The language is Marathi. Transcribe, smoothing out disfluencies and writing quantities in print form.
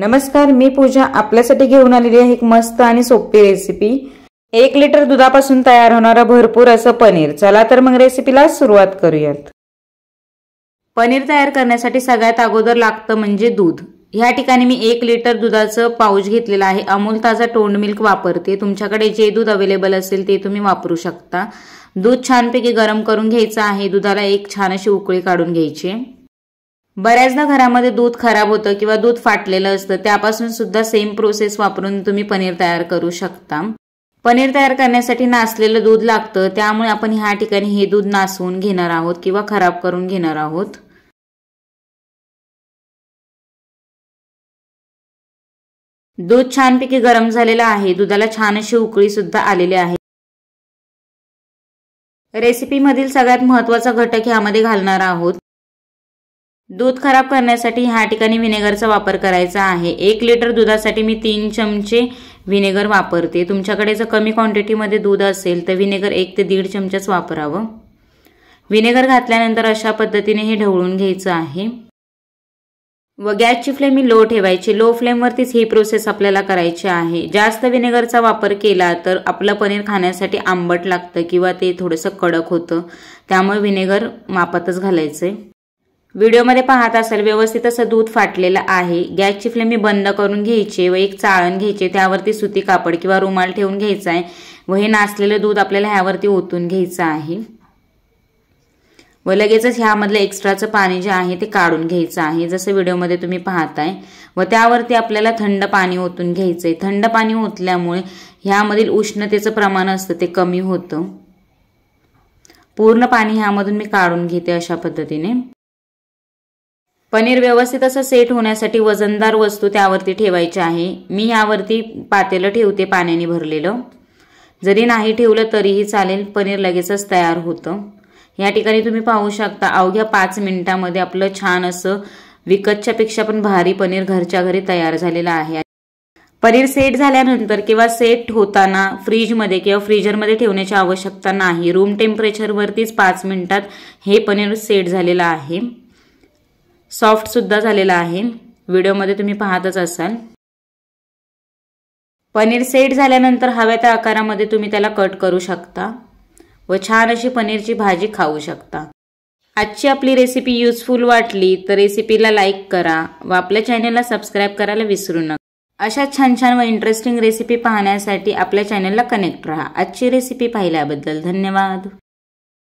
नमस्कार, मी पूजा आपल्यासाठी घेऊन आलेली आहे एक मस्त आणि सोपी रेसिपी। 1 लिटर दुधापासून तयार होणारा भरपूर असं पनीर। चला तर मग रेसिपीला सुरुवात करूयात। पनीर तयार करण्यासाठी सगळ्यात अगोदर लागतं म्हणजे दूध। ह्या ठिकाणी मी 1 लिटर दुधाचं पाऊच घेतलेलं आहे। अमूल ताजा टोंड मिल्क वापरते। तुमच्याकडे जे दूध अवेलेबल असेल ते तुम्ही वापरू शकता। दूध छानपैकी गरम करून घ्यायचं आहे। दुधाला एक छान अशी उकळी काढून घ्यायची। बऱ्याचदा घरामध्ये दूध खराब होतं किंवा दूध फाटलेलं असतं, त्यापासून सुद्धा सेम प्रोसेस वापरून तुम्ही पनीर तयार करू शकता। पनीर तयार करण्यासाठी नासलेलं दूध लागतं, त्यामुळे आपण ह्या ठिकाणी हे दूध नासवून घेणार आहोत किंवा खराब करून घेणार आहोत। दूध छानपैकी गरम झालेलं आहे। दुधाला छान अशी उकळी सुद्धा आलेली आहे। रेसिपी मधील सगळ्यात महत्त्वाचा घटक ह्यामध्ये घालणार आहोत। दूध खराब करण्यासाठी ह्या ठिकाणी व्हिनेगरचा वापर करायचा आहे। 1 लिटर दुधासाठी मी 3 चमचे व्हिनेगर वापरते। तुमच्याकडे जर कमी क्वांटिटीमध्ये दूध असेल तर व्हिनेगर 1 ते 1.5 चमचाच वापरावं। व्हिनेगर घातल्यानंतर अशा पद्धतीने हे ढवळून घ्यायचं आहे व गॅसची फ्लेम मी लो ठेवायची। लो फ्लेमवरतीच ही प्रोसेस आपल्याला करायची आहे। जास्त व्हिनेगरचा वापर केला तर आपलं पनीर खाण्यासाठी आंबट लागतं किंवा ते थोडंसं कडक होतं, त्यामुळे व्हिनेगर मापातच घालायचंय। व्हिडिओमध्ये पाहत असाल व्यवस्थित असं दूध फाटलेलं आहे। गॅसची फ्लेम मी बंद करून घ्यायची व एक चाळण घ्यायची, त्यावरती सुती कापड किंवा रुमाल ठेवून घ्यायचा आहे व हे नासलेलं दूध आपल्याला ह्यावरती ओतून घ्यायचं आहे व लगेचच ह्यामधलं एक्स्ट्राचं पाणी जे आहे ते काढून घ्यायचं आहे, जसं व्हिडिओमध्ये तुम्ही पाहताय। व त्यावरती आपल्याला थंड पाणी ओतून घ्यायचंय। थंड पाणी ओतल्यामुळे ह्यामधील उष्णतेचं प्रमाण असतं ते कमी होतं। पूर्ण पाणी ह्यामधून मी काढून घेते अशा पद्धतीने। पनीर व्यवस्थित असं सेट होण्यासाठी वजनदार वस्तू त्यावरती ठेवायची आहे। मी यावरती पातेलं ठेवते पाण्याने भरलेलं, जरी नाही ठेवलं तरीही चालेल, पनीर लगेचच तयार होतं। या ठिकाणी तुम्ही पाहू शकता अवघ्या 5 मिनिटांमध्ये आपलं छान असं विकतच्या पेक्षा पण भारी पनीर घरच्या घरी तयार झालेलं आहे। पनीर सेट झाल्यानंतर किंवा सेट होताना फ्रीजमध्ये किंवा फ्रीजरमध्ये ठेवण्याची आवश्यकता नाही। रूम टेम्परेचरवरतीच 5 मिनिटात हे पनीर सेट झालेलं आहे। सॉफ्ट सुद्धा झालेला आहे, व्हिडिओमध्ये तुम्ही पाहतच असाल। पनीर सेट झाल्यानंतर हव्या त्या आकारामध्ये तुम्ही त्याला कट करू शकता व छान अशी पनीरची भाजी खाऊ शकता। आजची आपली रेसिपी युजफुल वाटली तर रेसिपीला लाईक करा व आपल्या चॅनलला सबस्क्राईब करायला विसरू नका। अशा छान छान व इंटरेस्टिंग रेसिपी पाहण्यासाठी आपल्या चॅनलला कनेक्ट राहा। आजची रेसिपी पाहिल्याबद्दल धन्यवाद।